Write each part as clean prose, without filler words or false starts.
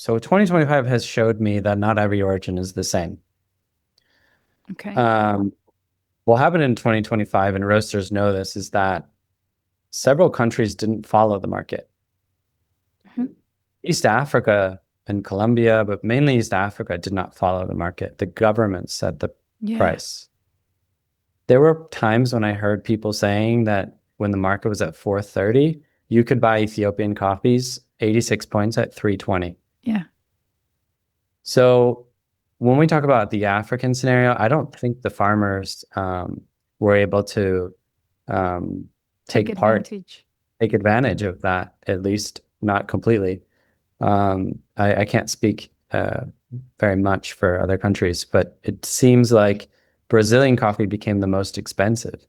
So 2025 has showed me that not every origin is the same. Okay. What happened in 2025, and roasters know this, is that several countries didn't follow the market. Mhm. East Africa and Colombia, but mainly East Africa, did not follow the market. The government set the price. There were times when I heard people saying that when the market was at 430, you could buy Ethiopian coffees 86 points at 320. Yeah. So when we talk about the African scenario, I don't think the farmers were able to take advantage of that, at least not completely. I can't speak very much for other countries, but it seems like Brazilian coffee became the most expensive.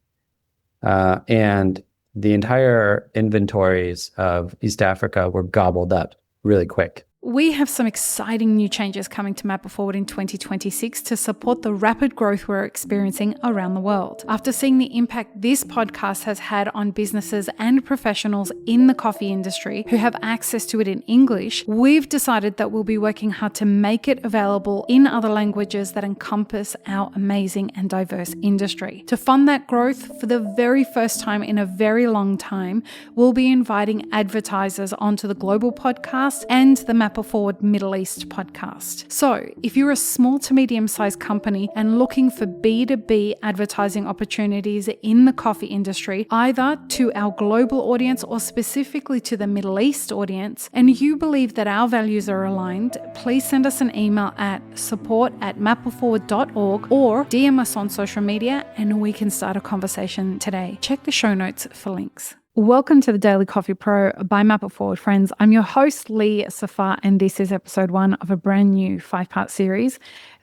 And the entire inventories of East Africa were gobbled up really quick. We have some exciting new changes coming to Map It Forward in 2026 to support the rapid growth we're experiencing around the world. After seeing the impact this podcast has had on businesses and professionals in the coffee industry who have access to it in English, we've decided that we'll be working hard to make it available in other languages that encompass our amazing and diverse industry. To fund that growth, for the very first time in a very long time, we'll be inviting advertisers onto the Global Podcast and the Map It Forward Middle East podcast. So if you're a small to medium-sized company and looking for B2B advertising opportunities in the coffee industry, either to our global audience or specifically to the Middle East audience, and you believe that our values are aligned, please send us an email at support@mapitforward.org or DM us on social media and we can start a conversation today. Check the show notes for links. Welcome to the Daily Coffee Pro by Map It Forward, friends. I'm your host, Lee Safar, and this is episode 1 of a brand new 5-part series.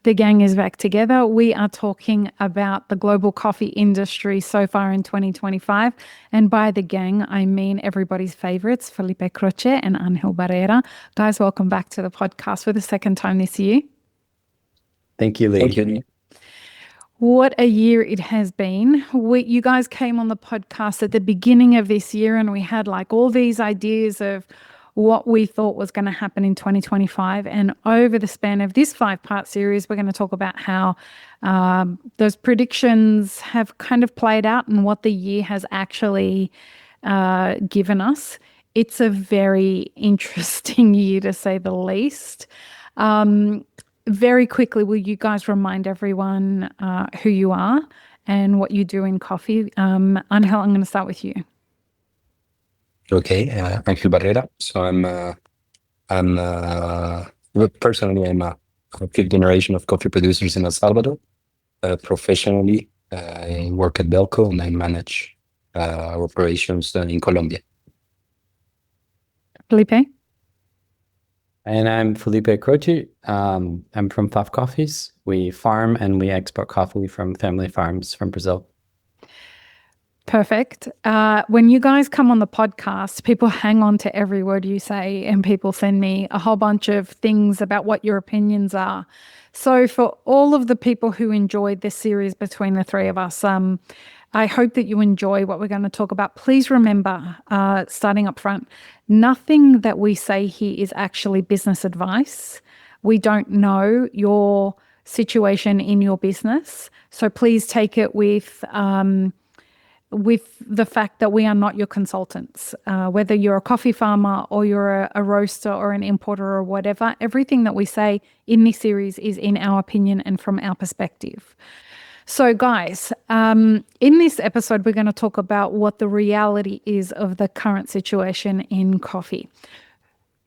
The gang is back together. We are talking about the global coffee industry so far in 2025. And by the gang, I mean everybody's favorites, Felipe Croce and Angel Barrera. Guys, welcome back to the podcast for the second time this year. Thank you, Lee. Thank you. What a year it has been. You guys came on the podcast at the beginning of this year and we had like all these ideas of what we thought was going to happen in 2025. And over the span of this 5-part series, we're going to talk about how those predictions have kind of played out and what the year has actually given us. It's a very interesting year, to say the least. Very quickly, will you guys remind everyone who you are and what you do in coffee? Angel, I'm going to start with you. Okay, Angel Barrera. So personally, I'm a fifth generation of coffee producers in El Salvador. Professionally, I work at Belco and I manage operations in Colombia. Felipe? And I'm Felipe Croce. I'm from FAF Coffees. We farm and we export coffee from family farms from Brazil. Perfect. When you guys come on the podcast, people hang on to every word you say and people send me a whole bunch of things about what your opinions are. So for all of the people who enjoyed this series between the three of us, I hope that you enjoy what we're going to talk about. Please remember, starting up front, nothing that we say here is actually business advice. We don't know your situation in your business. So please take it with the fact that we are not your consultants. Whether you're a coffee farmer or you're a roaster or an importer or whatever, everything that we say in this series is in our opinion and from our perspective. So guys, in this episode, we're going to talk about what the reality is of the current situation in coffee.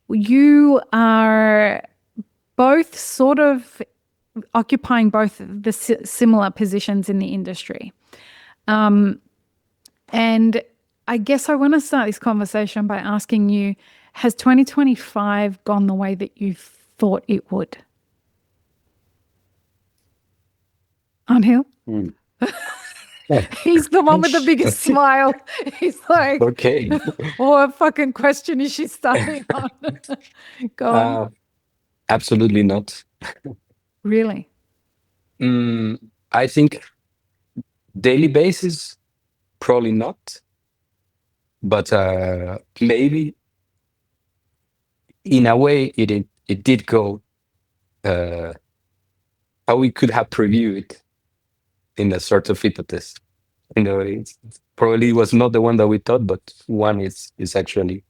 You are both sort of occupying both the similar positions in the industry. And I guess I want to start this conversation by asking you, has 2025 gone the way that you thought it would? Angel? He's the one with the biggest smile. He's like, okay. What fucking question is she starting on? Go on. Absolutely not. Really? I think daily basis, probably not. But maybe in a way it it did go how we could have previewed in a sort of beta test. It probably was not the one that we thought, but one is actually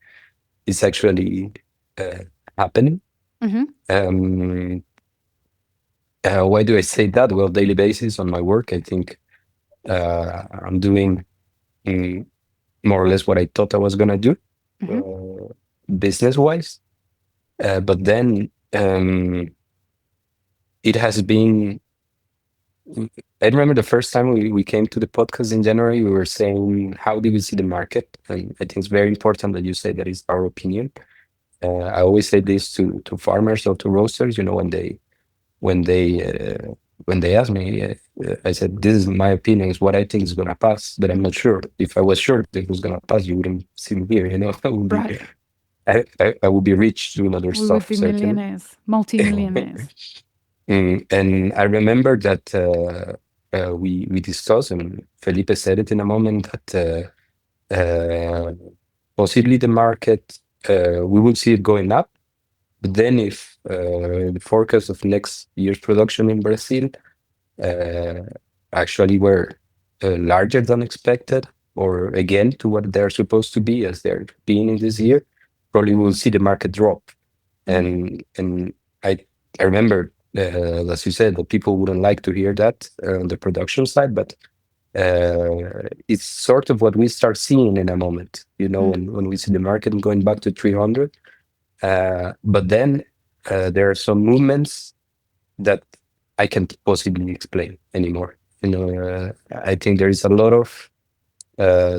happening. Mm-hmm. Why do I say that? Well, daily basis on my work, I think I'm doing more or less what I thought I was gonna do, business wise. But then it has been. I remember the first time we came to the podcast in January, we were saying, how do we see the market? And I think it's very important that you say that is our opinion. I always say this to farmers or to roasters, when they ask me, I said, this is my opinion, is what I think is going to pass, but I'm not sure. If I was sure that it was going to pass, you wouldn't see me here, I would be, I would be rich doing other stuff. We would be millionaires, multi-millionaires. And I remember that we discussed, and Felipe said it in a moment, that possibly the market, we will see it going up. But then if the forecast of next year's production in Brazil actually were larger than expected, or again to what they're supposed to be as they're being in this year, probably we'll see the market drop. And I remember, as you said, that people wouldn't like to hear that on the production side, but it's sort of what we start seeing in a moment, when we see the market going back to 300. But then there are some movements that I can't possibly explain anymore. I think there is a lot of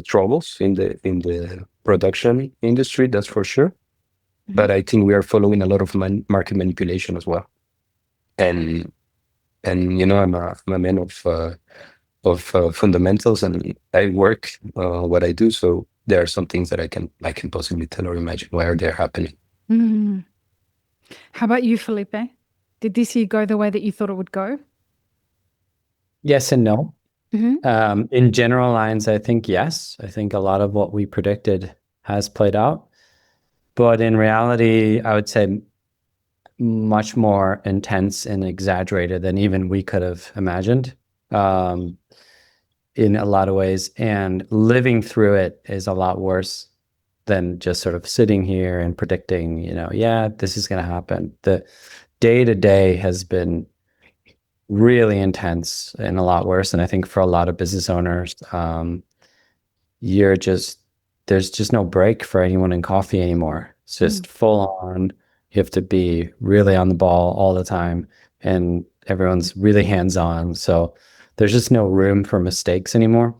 troubles in the production industry, that's for sure. But I think we are following a lot of market manipulation as well. And I'm a man of fundamentals, and I work what I do. So there are some things that I can possibly tell or imagine why they're happening. How about you, Felipe? Did this year go the way that you thought it would go? Yes and no. In general lines, I think yes. I think a lot of what we predicted has played out. But in reality, I would say much more intense and exaggerated than even we could have imagined in a lot of ways. And living through it is a lot worse than just sort of sitting here and predicting, yeah, this is going to happen. The day-to-day has been really intense and a lot worse. And I think for a lot of business owners, there's just no break for anyone in coffee anymore. It's just full on. You have to be really on the ball all the time, and everyone's really hands-on. So there's just no room for mistakes anymore.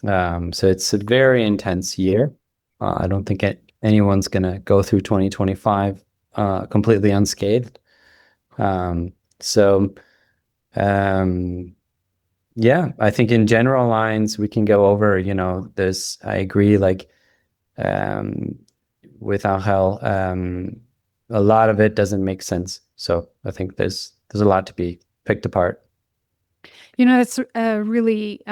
So it's a very intense year. I don't think anyone's going to go through 2025 completely unscathed. Yeah, I think in general lines, we can go over, I agree, with Angel, a lot of it doesn't make sense. So I think there's a lot to be picked apart. That's a really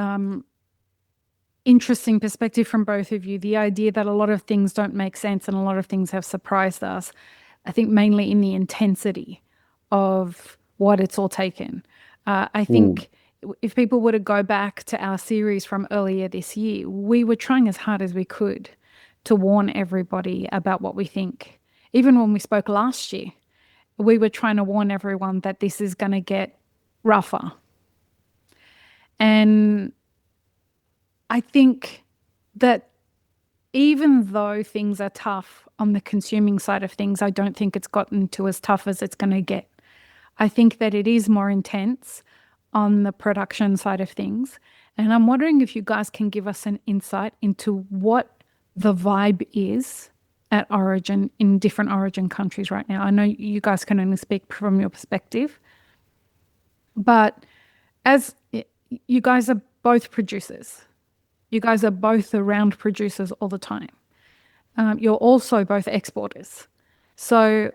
interesting perspective from both of you. The idea that a lot of things don't make sense and a lot of things have surprised us, I think mainly in the intensity of what it's all taken. I think if people were to go back to our series from earlier this year, we were trying as hard as we could to warn everybody about what we think. Even when we spoke last year, we were trying to warn everyone that this is going to get rougher. And I think that even though things are tough on the consuming side of things, I don't think it's gotten to as tough as it's going to get. I think that it is more intense on the production side of things. And I'm wondering if you guys can give us an insight into what the vibe is at origin in different origin countries right now. I know you guys can only speak from your perspective, but as you guys are both producers, you guys are both around producers all the time. You're also both exporters. So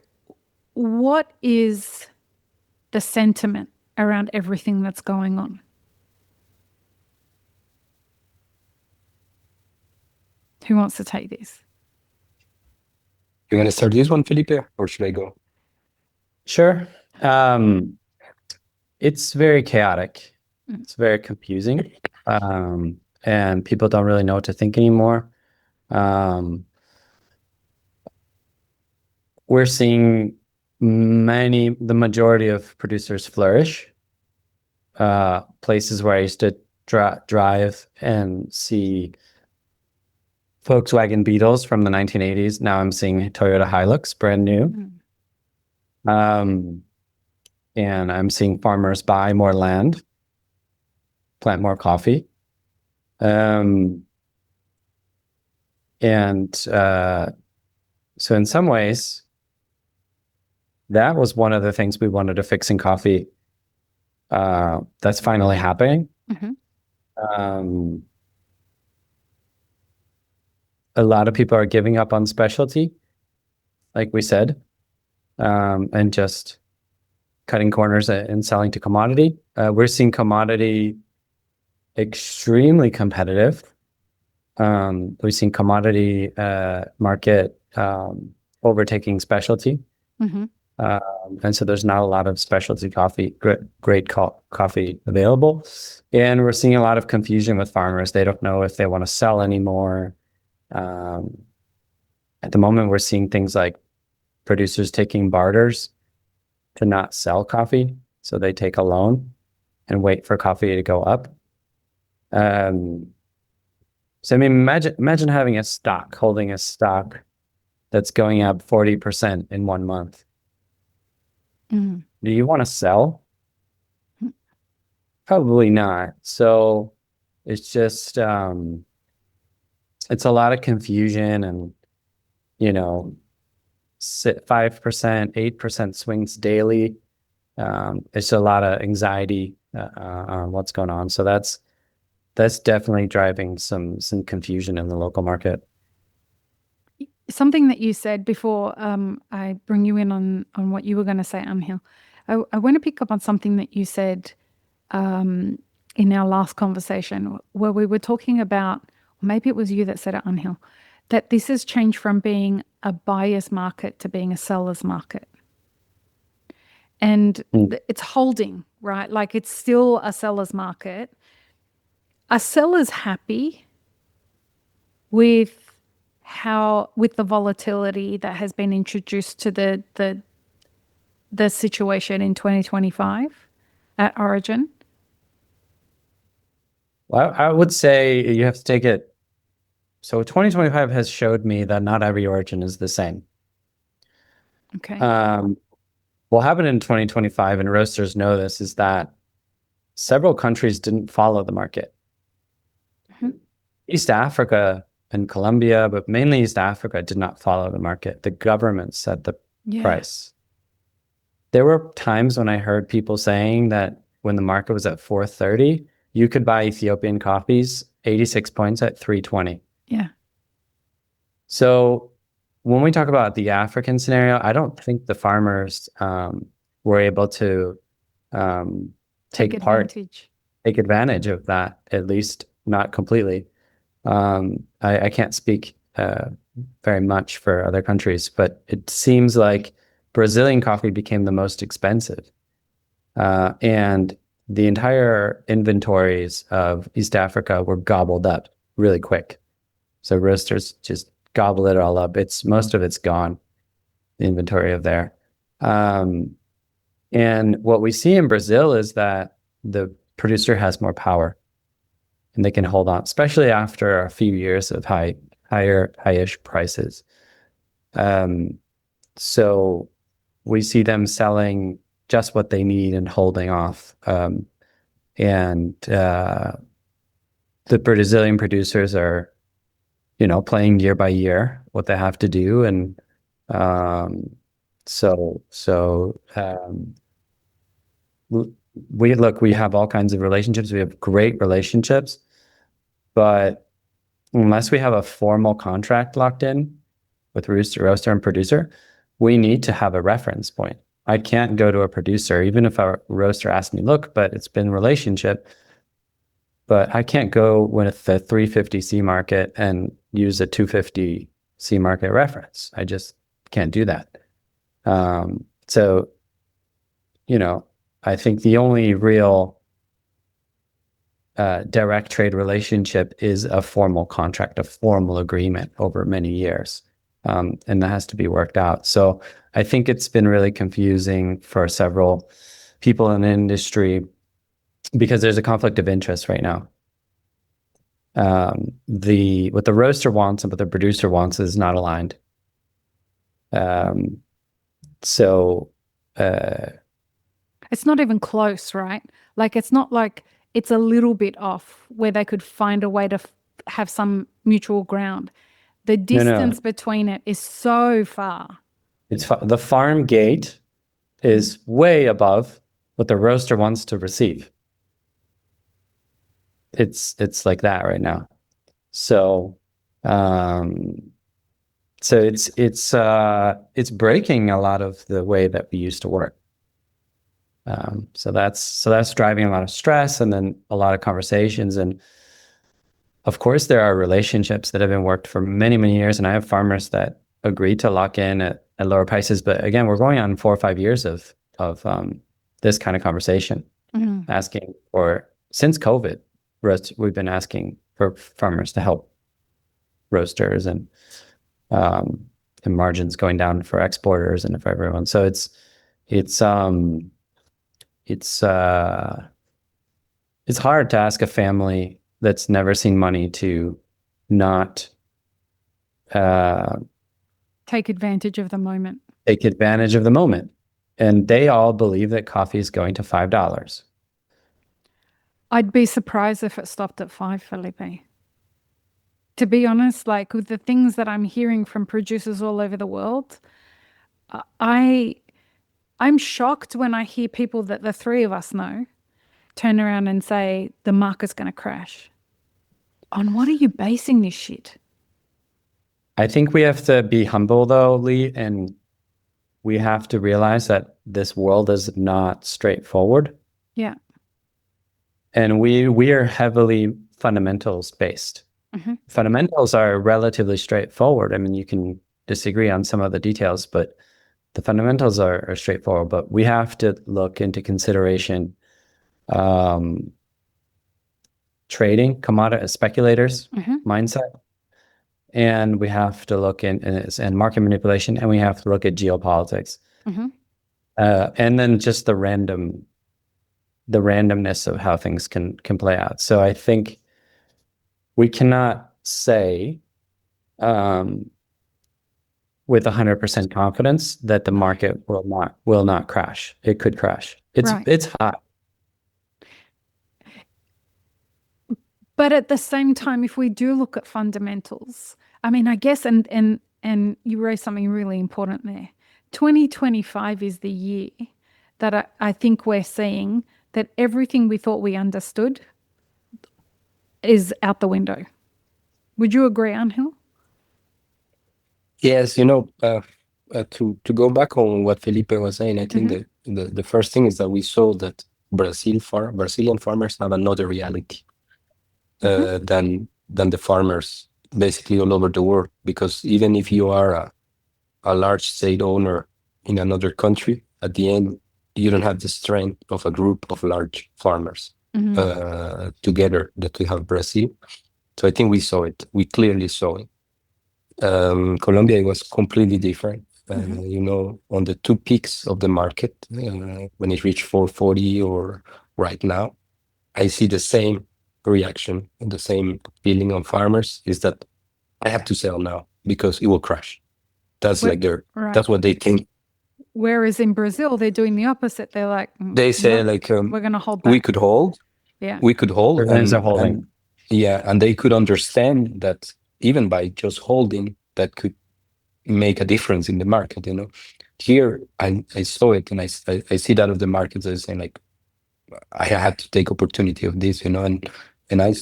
what is the sentiment around everything that's going on? Who wants to take this? You want to start this one, Felipe, or should I go? Sure. It's very chaotic. It's very confusing. And people don't really know what to think anymore. We're seeing the majority of producers flourish. Places where I used to drive and see Volkswagen Beetles from the 1980s. Now I'm seeing Toyota Hilux, brand new. And I'm seeing farmers buy more land, plant more coffee. So in some ways, that was one of the things we wanted to fix in coffee. That's finally happening. A lot of people are giving up on specialty, like we said, and just cutting corners and selling to commodity. We're seeing commodity extremely competitive. We've seen commodity market overtaking specialty. And so there's not a lot of specialty coffee, great coffee available. And we're seeing a lot of confusion with farmers. They don't know if they want to sell anymore. At the moment, we're seeing things like producers taking barters to not sell coffee. So they take a loan and wait for coffee to go up. So I mean, imagine having holding a stock that's going up 40% in 1 month. Do you want to sell? Probably not. So it's just, it's a lot of confusion and, 5%, 8% swings daily. It's a lot of anxiety on what's going on. So that's definitely driving some confusion in the local market. Something that you said before I bring you in on what you were going to say, Angel. I want to pick up on something that you said in our last conversation where we were talking about, maybe it was you that said it, Angel, that this has changed from being a buyer's market to being a seller's market. And it's holding, right? Like it's still a seller's market. Are sellers happy with the volatility that has been introduced to the situation in 2025 at origin? Well, I would say you have to take it. So 2025 has showed me that not every origin is the same. Okay. What happened in 2025, and roasters know this, is that several countries didn't follow the market. East Africa and Colombia, but mainly East Africa, did not follow the market. The government set the price. There were times when I heard people saying that when the market was at 430, you could buy Ethiopian coffees 86 points at 320. Yeah. So when we talk about the African scenario, I don't think the farmers were able to take advantage of that, at least not completely. I can't speak very much for other countries, but it seems like Brazilian coffee became the most expensive. And the entire inventories of East Africa were gobbled up really quick. So roasters just gobble it all up. Most of it's gone, the inventory of there. And what we see in Brazil is that the producer has more power and they can hold on, especially after a few years of high-ish prices. So we see them selling just what they need and holding off. And the Brazilian producers are, playing year by year what they have to do. And we have all kinds of relationships. We have great relationships, but unless we have a formal contract locked in with roaster and producer, we need to have a reference point. I can't go to a producer, even if our roaster asks me, look, but it's been relationship, but I can't go with the 350 C market and use a 250 C market reference. I just can't do that. So I think the only real direct trade relationship is a formal contract, a formal agreement over many years. And that has to be worked out. So I think it's been really confusing for several people in the industry because there's a conflict of interest right now. What the roaster wants and what the producer wants is not aligned. So it's not even close, right? Like, it's not like it's a little bit off where they could find a way to have some mutual ground. The distance between it is so far. The farm gate is way above what the roaster wants to receive. It's like that right now. So it's breaking a lot of the way that we used to work. So that's driving a lot of stress and then a lot of conversations. And of course, there are relationships that have been worked for many, many years. And I have farmers that agree to lock in at lower prices. But again, we're going on 4 or 5 years of this kind of conversation, asking for, since COVID, we've been asking for farmers to help roasters and margins going down for exporters and for everyone. So it's hard to ask a family that's never seen money to not take advantage of the moment. Take advantage of the moment. And they all believe that coffee is going to $5. I'd be surprised if it stopped at $5, Felipe. To be honest, like with the things that I'm hearing from producers all over the world, I'm shocked when I hear people that the three of us know turn around and say the market's going to crash. On what are you basing this shit? I think we have to be humble though, Lee, and we have to realize that this world is not straightforward. Yeah. And we are heavily fundamentals based. Mm-hmm. Fundamentals are relatively straightforward. I mean, you can disagree on some of the details, but the fundamentals are straightforward. But we have to look into consideration trading, commodity speculators mindset, and we have to look in and market manipulation, and we have to look at geopolitics, and then just the randomness of how things can play out. So I think we cannot say with 100% confidence that the market will not crash. It could crash. It's hot. But at the same time, if we do look at fundamentals, I mean, I guess, and you raised something really important there. 2025 is the year that I think we're seeing that everything we thought we understood is out the window. Would you agree, Angel? Yes, to go back on what Felipe was saying, I think the first thing is that we saw that Brazilian farmers have another reality than the farmers basically all over the world. Because even if you are a large state owner in another country, at the end you don't have the strength of a group of large farmers together that we have Brazil. So I think we saw it. We clearly saw it. Colombia, it was completely different. On the two peaks of the market, when it reached 440 or right now, I see the same reaction and the same feeling on farmers is that I have to sell now because it will crash. That's that's what they think. Whereas in Brazil, they're doing the opposite. They're like, they say we're going to hold back. We could hold. Yeah. We could hold. And holding. And they could understand that even by just holding, that could make a difference in the market. Here I saw it, and I see that of the markets as saying like, I had to take opportunity of this, and I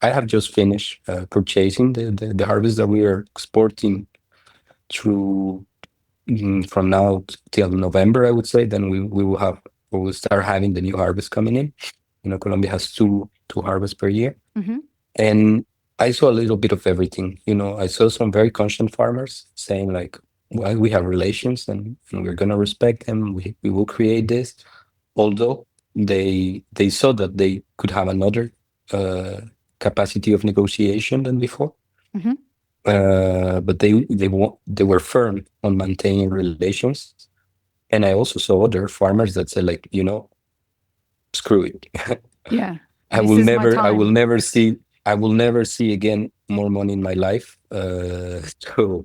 have just finished purchasing the harvest that we are exporting through from now till November, I would say. Then we will start having the new harvest coming in. Colombia has two harvests per year, and I saw a little bit of everything. I saw some very conscious farmers saying like, well, we have relations, and we're gonna respect them. We will create this, although they saw that they could have another capacity of negotiation than before. Mhm. But they were firm on maintaining relations. And I also saw other farmers that said, like, screw it. Yeah. I This will is my never time. I will never see again more money in my life. So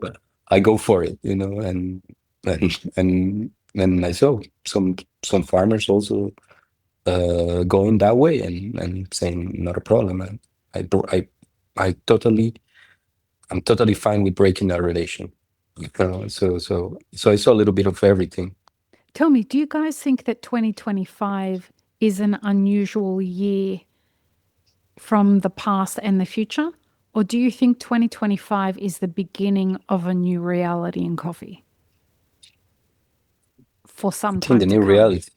I go for it, and I saw some farmers also going that way, and saying not a problem. I I I totally I'm totally fine with breaking that relation. So I saw a little bit of everything. Tell me, do you guys think that 2025 is an unusual year from the past and the future? Or do you think 2025 is the beginning of a new reality in coffee for some I think time the to new come? reality.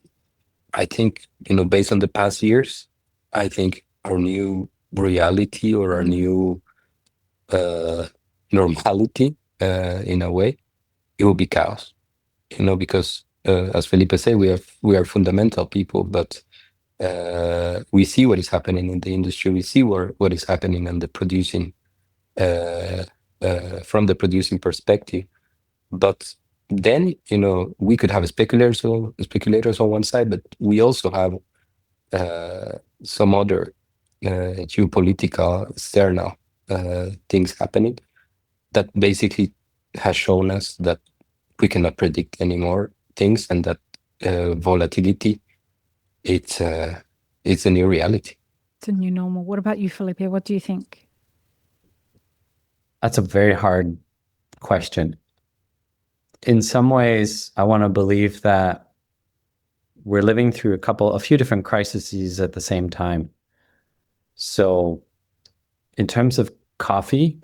I think, based on the past years, I think our new reality, or our new uh, normality, in a way, it will be chaos. Because as Felipe said, we are fundamental people, but we see what is happening in the industry. We see what is happening on the producing, uh, from the producing perspective. But then, we could have speculators on one side, but we also have some other geopolitical external things happening that basically has shown us that we cannot predict anymore things, and that volatility, it's a new reality. It's a new normal. What about you, Felipe? What do you think? That's a very hard question. In some ways, I want to believe that we're living through a few different crises at the same time. So in terms of coffee,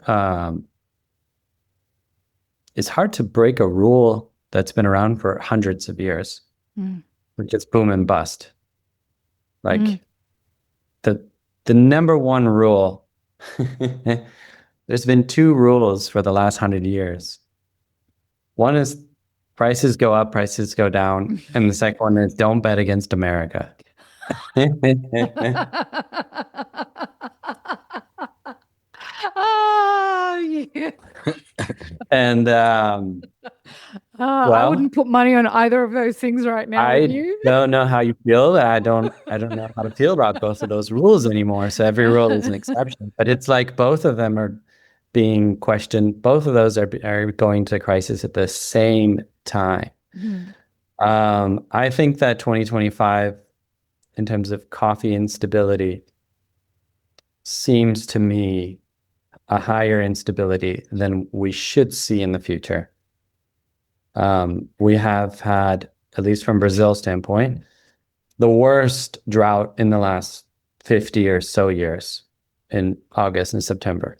it's hard to break a rule that's been around for hundreds of years. Which is boom and bust. Like the number one rule, there's been two rules for the last 100 years. One is prices go up, prices go down. And the second one is don't bet against America. Yeah. And I wouldn't put money on either of those things right now, would I you? don't know how you feel. I don't know how to feel about both of those rules anymore. So every rule is an exception. But it's like both of them are being questioned. Both of those are going to crisis at the same time. I think that 2025, in terms of coffee instability, seems to me a higher instability than we should see in the future. We have had, at least from Brazil's standpoint, the worst drought in the last 50 or so years in August and September.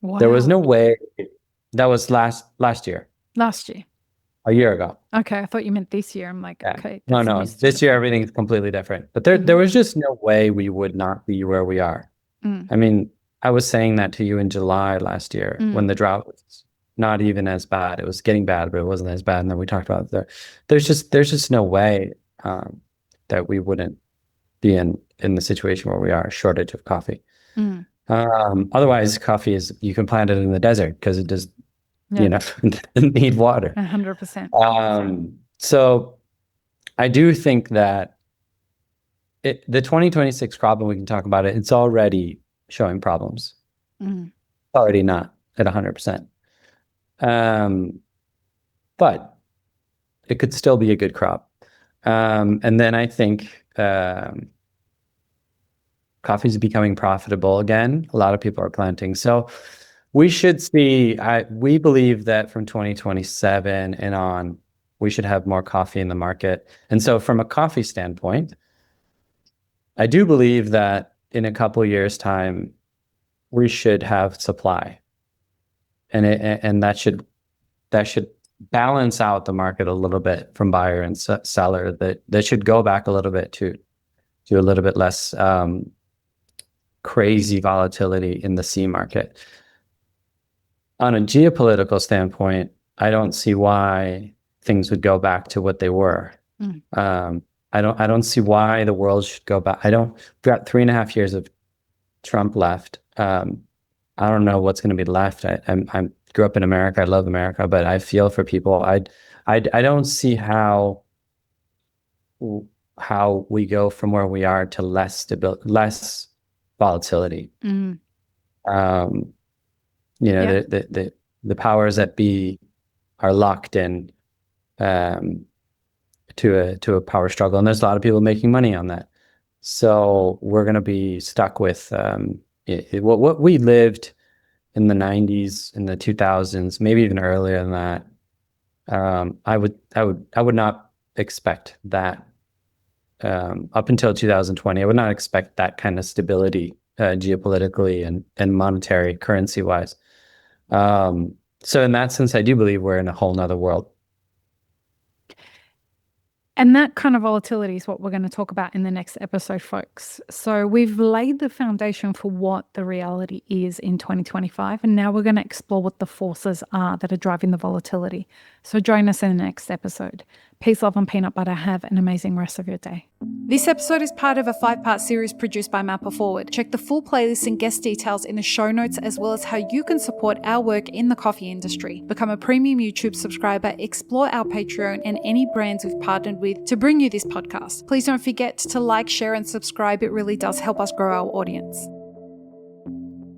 Wow. There was no way. That was last year. Last year. A year ago. Okay, I thought you meant this year. I'm like, Yeah. okay. No. This year, everything's completely different. But there was just no way we would not be where we are. I mean, I was saying that to you in July last year when the drought was not even as bad. It was getting bad, but it wasn't as bad. And then we talked about there's just no way that we wouldn't be in the situation where we are, a shortage of coffee. Otherwise, coffee you can plant it in the desert because it does, need water. 100%. So I do think that the 2026 crop, and we can talk about it, it's already showing problems. Already not at 100%. But it could still be a good crop. And then I think coffee is becoming profitable again. A lot of people are planting. So we should see, we believe that from 2027 and on, we should have more coffee in the market. And so from a coffee standpoint, I do believe that in a couple years' time, we should have supply. And that should balance out the market a little bit from buyer and seller. That should go back a little bit to a little bit less crazy volatility in the C market. On a geopolitical standpoint, I don't see why things would go back to what they were. I don't see why the world should go back. We've got 3.5 years of Trump left. I don't know what's going to be left. I grew up in America. I love America, but I feel for people. I don't see how we go from where we are to less volatility. You know, the powers that be are locked in to a power struggle, and there's a lot of people making money on that. So we're going to be stuck with what we lived in the 90s, in the 2000s, maybe even earlier than that. I would not expect that up until 2020. I would not expect that kind of stability geopolitically and monetary currency wise. So in that sense, I do believe we're in a whole nother world. And that kind of volatility is what we're going to talk about in the next episode, folks. So we've laid the foundation for what the reality is in 2025, and now we're going to explore what the forces are that are driving the volatility. So join us in the next episode. Peace, love, and peanut butter. Have an amazing rest of your day. This episode is part of a 5-part series produced by Mapper Forward. Check the full playlist and guest details in the show notes, as well as how you can support our work in the coffee industry. Become a premium YouTube subscriber, explore our Patreon and any brands we've partnered with to bring you this podcast. Please don't forget to like, share, and subscribe. It really does help us grow our audience.